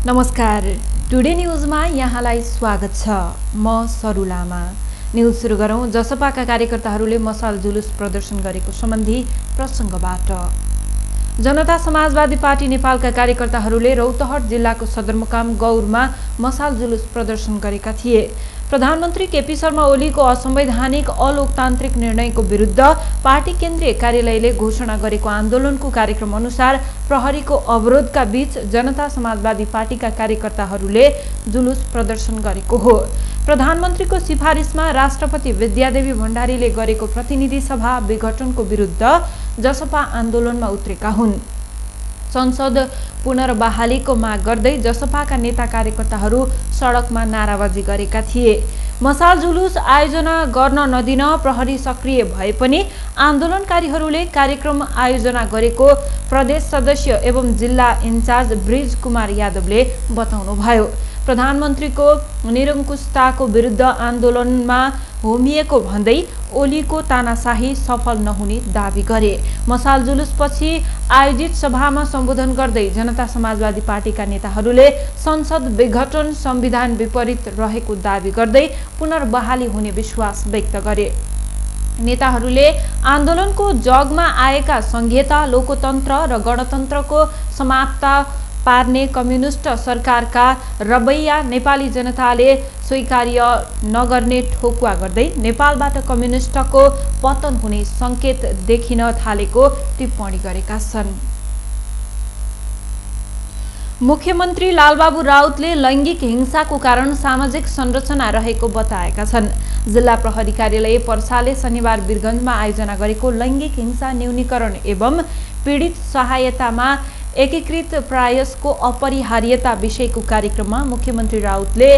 नमस्कार, टुडे न्यूजमा यहाँलाई स्वागत छ। म सरस्वती लामा। न्यूज सुरु गरौं जसपाका कार्यकर्ताहरूले मसाल जुलुस प्रदर्शन गरेको सम्बन्धी प्रसंगबाट। जनता समाजवादी पार्टी नेपालका कार्यकर्ताहरूले रौतहट जिल्लाको सदरमुकाम गौरमा मसाल जुलुस प्रदर्शन गरेका थिए। प्रधानमन्त्री केपी शर्मा ओलीको असंवैधानिक अलोकतान्त्रिक निर्णयको विरुद्ध पार्टी केन्द्रीय कार्यालयले घोषणा गरेको आन्दोलनको कार्यक्रम अनुसार प्रहरीको अवरोधका बीच जनता समाजवादी पार्टीका कार्यकर्ताहरूले जुलुस प्रदर्शन गरेको हो। प्रधानमन्त्रीको सिफारिसमा राष्ट्रपति विद्यादेवी भण्डारीले गरेको प्रतिनिधि सभा विघटनको विरुद्ध जसपा आन्दोलनमा उत्रेका हुन्। संसद पुनर्बहालीको माग गर्दै जसपाका नेता कार्यकर्ताहरू सडकमा नाराबाजी गरेका थिए। मसाल जुलुस आयोजना गर्न नदिन प्रहरी सक्रिय भए पनि आन्दोलनकारीहरूले कार्यक्रम आयोजना गरेको प्रदेश सदस्य एवं जिल्ला इन्चार्ज ब्रिज कुमार यादवले बताउनुभयो। प्रधानमन्त्रीको निरङ्कुशताको विरुद्ध आन्दोलनमा होमिएको भन्दै ओलीको तानाशाही सफल नहुने दावी गरे। मसाल जुलुसपछि आयोजित सभामा सम्बोधन गर्दै जनता समाजवादी पार्टीका नेताहरूले संसद विघटन संविधान विपरीत रहेको दावी गर्दै पुनर्बहाली हुने विश्वास व्यक्त गरे। नेताहरूले आन्दोलनको जगमा आएका संघीयता, लोकतन्त्र र गणतन्त्रको समाप्त पार्ने कम्युनिस्ट सरकारका रवैया नेपाली जनताले स्वीकार्य नगर्ने ठोकुवा गर्दै नेपालबाट कम्युनिस्टको पतन हुने संकेत देखिन थालेको टिप्पणी गरेका छन्। मुख्यमन्त्री लालबाबु राउतले लैङ्गिक हिंसाको कारण सामाजिक संरचना रहेको बताएका छन्। जिल्ला प्रहरी कार्यालय पर्साले शनिबार वीरगञ्जमा आयोजना गरेको लैङ्गिक हिंसा न्यूनीकरण एवं पीडित सहायतामा एकीकृत प्रयासको अपरिहार्यता विषयको कार्यक्रममा मुख्यमन्त्री राउतले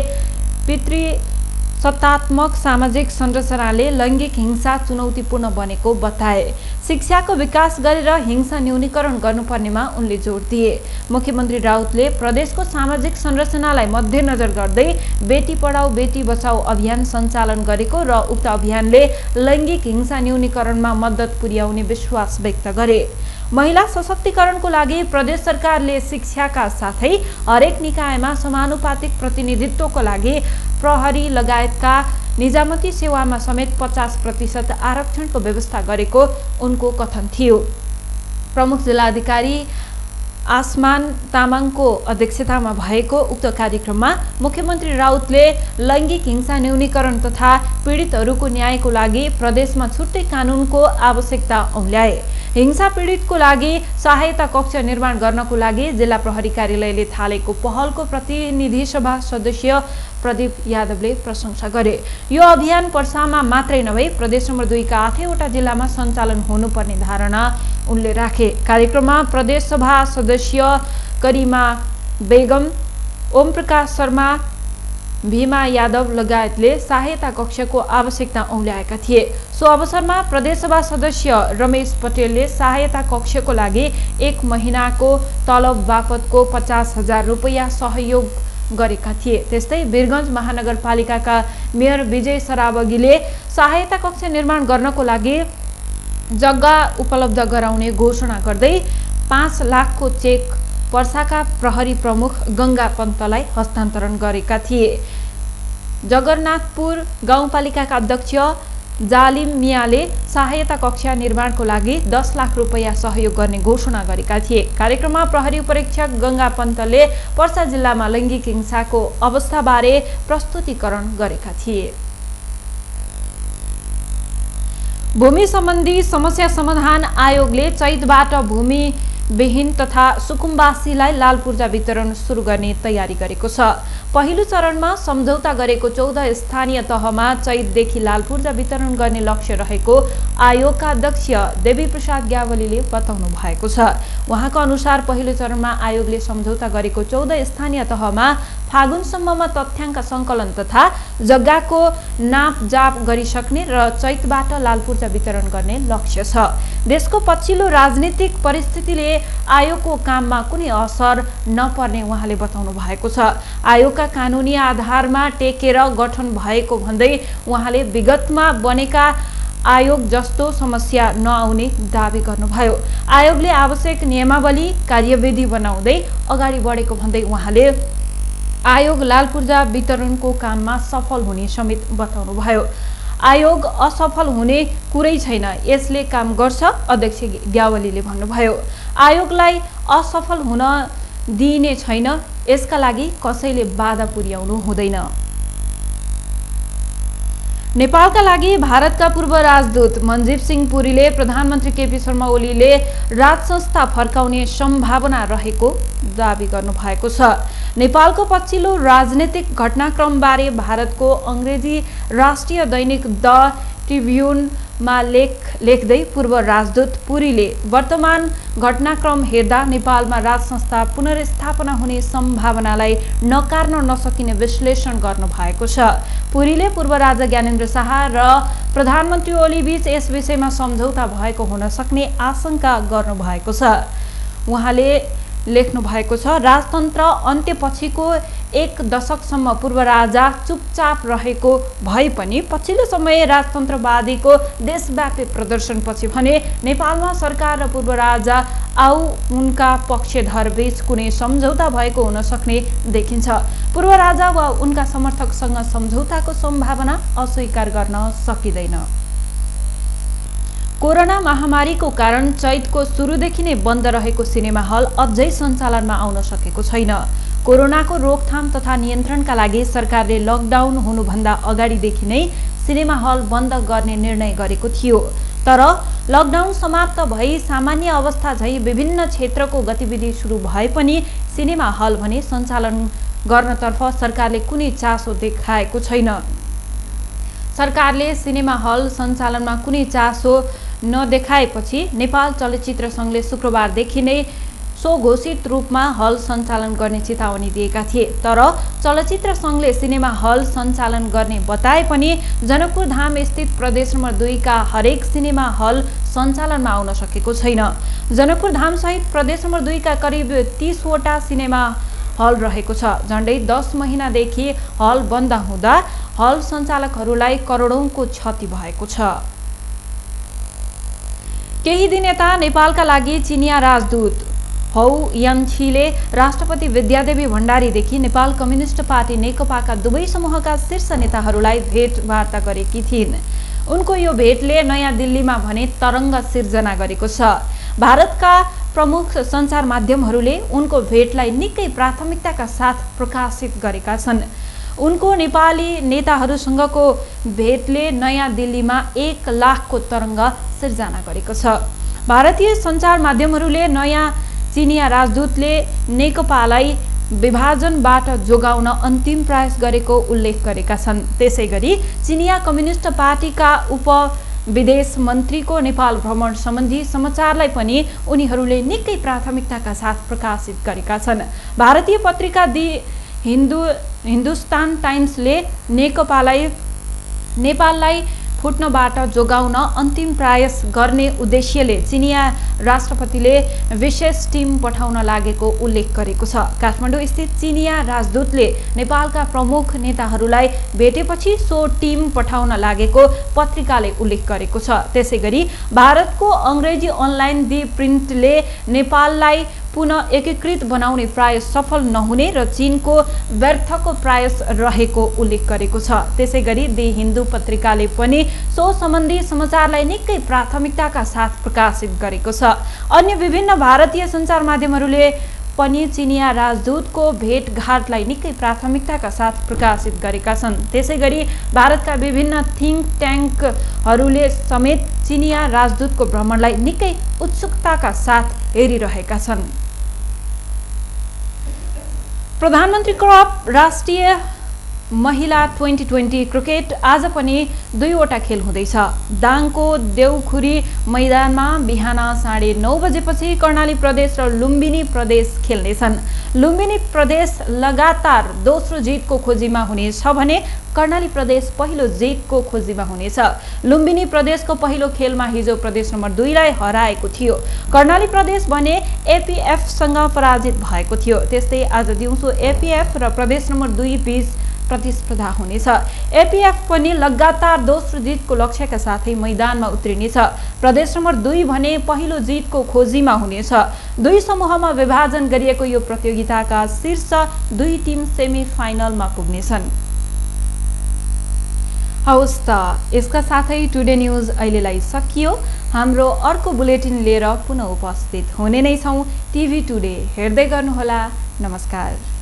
पितृसत्तात्मक सामाजिक संरचनाले लैङ्गिक हिंसा चुनौतीपूर्ण बनेको बताए। शिक्षाको विकास गरेर हिंसा न्यूनीकरण गर्नुपर्नेमा उनले जोड दिए। मुख्यमन्त्री राउतले प्रदेशको सामाजिक संरचनालाई मध्यनजर गर्दै बेटी पढाऊ बेटी बचाऊ अभियान सञ्चालन गरेको र उक्त अभियानले लैङ्गिक हिंसा न्यूनीकरणमा मद्दत पुर्याउने विश्वास व्यक्त गरे। महिला सशक्तिकरणको लागि प्रदेश सरकारले शिक्षाका साथै हरेक निकायमा समानुपातिक प्रतिनिधित्वको लागि प्रहरी लगायतका निजामती सेवामा समेत 50% आरक्षणको व्यवस्था गरेको उनको कथन थियो। प्रमुख जिल्लाधिकारी आसमान तामाङको अध्यक्षतामा भएको उक्त कार्यक्रममा मुख्यमन्त्री राउतले लैङ्गिक हिंसा न्यूनीकरण तथा पीडितहरूको न्यायको लागि प्रदेशमा छुट्टै कानुनको आवश्यकता औल्याए। हिंसा पीडितको लागि सहायता कक्ष निर्माण गर्नको लागि जिल्ला प्रहरी कार्यालयले थालेको पहलको प्रतिनिधि सभा सदस्य प्रदीप यादवले प्रशंसा गरे। यो अभियान पर्सामा मात्रै नभई प्रदेश नम्बर 2 का 8वटा जिल्लामा सञ्चालन हुनुपर्ने धारणा उनले राखे। कार्यक्रममा प्रदेश सभा सदस्य करिमा बेगम, ओम प्रकाश शर्मा, भीमा यादव लगायतले सहायता कक्षको आवश्यकता औल्याएका थिए। सो अवसरमा प्रदेशसभा सदस्य रमेश पटेलले सहायता कक्षको लागि 1 महिनाको तलब बापतको 50,000 रुपैयाँ सहयोग गरेका थिए। त्यस्तै वीरगञ्ज महानगरपालिकाका मेयर विजय सरावगीले सहायता कक्ष निर्माण गर्नको लागि जग्गा उपलब्ध गराउने घोषणा गर्दै 5 लाखको चेक पर्साका प्रहरी प्रमुख गंगा पन्तलाई हस्तान्तरण गरेका थिए। जगन्नाथपुर गाउँपालिकाका अध्यक्ष जालिम मियाले सहायता कक्ष निर्माणको लागि 10 लाख रुपैयाँ सहयोग गर्ने घोषणा गरेका थिए। कार्यक्रममा प्रहरी उपरीक्षक गंगा पन्तले पर्सा जिल्लामा लैङ्गिक हिंसाको अवस्थाबारे प्रस्तुतीकरण गरेका थिए। भूमि सम्बन्धी समस्या समाधान आयोगले चैतबाट भूमि विहीन तथा सुकुम्बासीलाई लाल पूर्जा वितरण सुरु गर्ने तयारी गरेको छ। पहिलो चरणमा सम्झौता गरेको 14 स्थानीय तहमा चैतदेखि लाल पूर्जा वितरण गर्ने लक्ष्य रहेको आयोगका अध्यक्ष देवी प्रसाद ग्यावलीले बताउनु भएको छ। उहाँका अनुसार पहिलो चरणमा आयोगले सम्झौता गरेको 14 स्थानीय तहमा फागुनसम्ममा तथ्याङ्क सङ्कलन तथा जग्गाको नापजाप गरिसक्ने र चैतबाट लाल पूर्जा वितरण गर्ने लक्ष्य छ। देशको पछिल्लो राजनीतिक परिस्थितिले आयोगको काममा कुनै असर नपर्ने उहाँले बताउनु भएको छ। आयोगका कानुनी आधारमा टेकेर गठन भएको भन्दै उहाँले विगतमा बनेका आयोग जस्तो समस्या नआउने दावी गर्नुभयो। आयोगले आवश्यक नियमावली कार्यविधि बनाउँदै अगाडि बढेको भन्दै उहाँले आयोग लाल पूर्जा वितरणको काममा सफल हुने समेत बताउनुभयो। आयोग असफल हुने कुरै छैन, यसले काम गर्छ, अध्यक्ष ग्यावालीले भन्नुभयो। आयोगलाई असफल हुन दिइने छैन, यसका लागि कसैले बाधा पुर्याउनु हुँदैन। नेपालका लागि भारतका पूर्व राजदूत मनजीव सिंह पुरीले प्रधानमन्त्री केपी शर्मा ओलीले राजसंस्था फर्काउने सम्भावना रहेको दावी गर्नुभएको छ। नेपालको पछिल्लो राजनीतिक घटनाक्रमबारे भारतको अंग्रेजी राष्ट्रिय दैनिक द ट्रिब्युनमा लेख्दै पूर्व राजदूत पुरीले वर्तमान घटनाक्रम हेर्दा नेपालमा राजसंस्था पुनर्स्थापना हुने सम्भावनालाई नकार्न नसकिने विश्लेषण गर्नुभएको छ। पुरीले पूर्व राजा ज्ञानेन्द्र शाह र प्रधानमन्त्री ओली बीच यस विषयमा सम्झौता भएको हुन सक्ने आशंका गर्नुभएको छ। उहाँले लेख्नु भएको छ, राजतन्त्र अन्त्यपछिको 1 दशकसम्म पूर्व राजा चुपचाप रहेको भए पनि पछिल्लो समय राजतन्त्रवादीको देशव्यापी प्रदर्शनपछि भने नेपालमा सरकार र पूर्व राजा उनका पक्षधर बीच कुनै सम्झौता भएको हुन सक्ने देखिन्छ। पूर्व राजा वा उनका समर्थकसँग सम्झौताको सम्भावना अस्वीकार गर्न सकिँदैन। कोरोना महामारीको कारण चैतको सुरुदेखि नै बन्द रहेको सिनेमा हल अझै सञ्चालनमा आउन सकेको छैन। कोरोनाको रोकथाम तथा नियन्त्रणका लागि सरकारले लकडाउन हुनुभन्दा अगाडिदेखि नै सिनेमा हल बन्द गर्ने निर्णय गरेको थियो। तर लकडाउन समाप्त भई सामान्य अवस्था झैं विभिन्न क्षेत्रको गतिविधि सुरु भए पनि सिनेमा हल भने सञ्चालन गर्नतर्फ सरकारले कुनै चासो देखाएको छैन। सरकारले सिनेमा हल सञ्चालनमा कुनै चासो नदेखाएपछि नेपाल चलचित्र संघले शुक्रबारदेखि नै स्वघोषित रूपमा हल सञ्चालन गर्ने चेतावनी दिएका थिए। तर चलचित्र संघले सिनेमा हल सञ्चालन गर्ने बताए पनि जनकपुर धाम स्थित प्रदेश नम्बर 2 का हरेक सिनेमा हल सञ्चालनमा आउन सकेको छैन। जनकपुर धाम सहित प्रदेश नम्बर 2 का करिब 30 वटा सिनेमा हल रहेको छ। झण्डै 10 महिनादेखि हल बन्द हुँदा हल सञ्चालकहरूलाई करोडौंको क्षति भएको छ। केही दिन यता नेपालका लागि चिनिया राजदूत हौ यान्छीले राष्ट्रपति विद्यादेवी भण्डारीदेखि नेपाल कम्युनिस्ट पार्टी नेकपाका दुवै समूहका शीर्ष नेताहरूलाई भेटवार्ता गरेकी थिइन्। उनको यो भेटले नयाँ दिल्लीमा भने तरङ्ग सिर्जना गरेको छ। भारतका प्रमुख सञ्चार माध्यमहरूले उनको भेटलाई निकै प्राथमिकताका साथ प्रकाशित गरेका छन्। उनको नेपाली नेताहरूसँगको भेटले नयाँ दिल्लीमा 1 लाखको तरङ्ग सिर्जना गरेको छ। भारतीय सञ्चार माध्यमहरूले नयाँ चिनिया राजदूतले नेकपालाई विभाजनबाट जोगाउन अन्तिम प्रयास गरेको उल्लेख गरेका छन्। त्यसैगरी चिनिया कम्युनिस्ट पार्टीका उप विदेश मन्त्रीको नेपाल भ्रमण सम्बन्धी समाचारलाई पनि उनीहरूले निकै प्राथमिकताका साथ प्रकाशित गरेका छन्। भारतीय पत्रिका दि हिन्दुस्तान टाइम्सले नेपाललाई फुट्नबाट जोगाउन अन्तिम प्रयास गर्ने उद्देश्यले चिनिया राष्ट्रपतिले विशेष टिम पठाउन लागेको उल्लेख गरेको छ। काठमाडौँ स्थित चिनिया राजदूतले नेपालका प्रमुख नेताहरूलाई भेटेपछि सो टिम पठाउन लागेको पत्रिकाले उल्लेख गरेको छ। त्यसैगरी भारतको अंग्रेजी अनलाइन दि प्रिन्टले नेपाललाई पुनः एकीकृत बनाउने प्रयास सफल नहुने र चीनको व्यर्थको प्रयास रहेको उल्लेख गरेको छ। त्यसैगरी दि हिन्दू पत्रिकाले पनि सो सम्बन्धी समाचारलाई निकै प्राथमिकताका साथ प्रकाशित गरेको छ। अन्य विभिन्न भारतीय सञ्चार माध्यमहरूले पनि चिनिया राजदूतको भेटघाटलाई निकै प्राथमिकताका साथ प्रकाशित गरेका छन्। त्यसैगरी भारतका विभिन्न थिङ्क ट्याङ्कहरूले समेत चिनिया राजदूतको भ्रमणलाई निकै उत्सुकताका साथ हेरिरहेका छन्। प्रधानमन्त्री कप राष्ट्रिय महिला 2020 क्रिकेट आज पनि 2 वटा खेल हुँदैछ। दाङको देउखुरी मैदानमा बिहान 9:30 बजेपछि कर्णाली प्रदेश र लुम्बिनी प्रदेश खेल्नेछन्। लुम्बिनी प्रदेश लगातार दोस्रो जितको खोजीमा हुनेछ भने कर्णाली प्रदेश पहिलो जितको खोजीमा हुनेछ। लुम्बिनी प्रदेशको पहिलो खेलमा हिजो प्रदेश नम्बर 2 लाई हराएको थियो। कर्णाली प्रदेश भने एपीएफ सँग पराजित भएको थियो। त्यस्तै आज दिउँसो एपीएफ र प्रदेश नम्बर 2 बीच प्रतिस्पर्धा हुनेछ। एपीएफ पनि लगातार दोस्रो जितको लक्ष्यका साथै मैदानमा उत्रिनेछ। प्रदेश नम्बर 2 भने पहिलो जितको खोजीमा हुनेछ। 2 समूहमा विभाजन गरिएको यो प्रतियोगिताका शीर्ष 2 टिम सेमी फाइनलमा पुग्नेछन्। हवस् त, यसका साथै टुडे न्यूज अहिलेलाई सकियो। हाम्रो अर्को बुलेटिन लिएर पुनः उपस्थित हुने नै छौँ। टिभी टुडे हेर्दै गर्नुहोला। नमस्कार।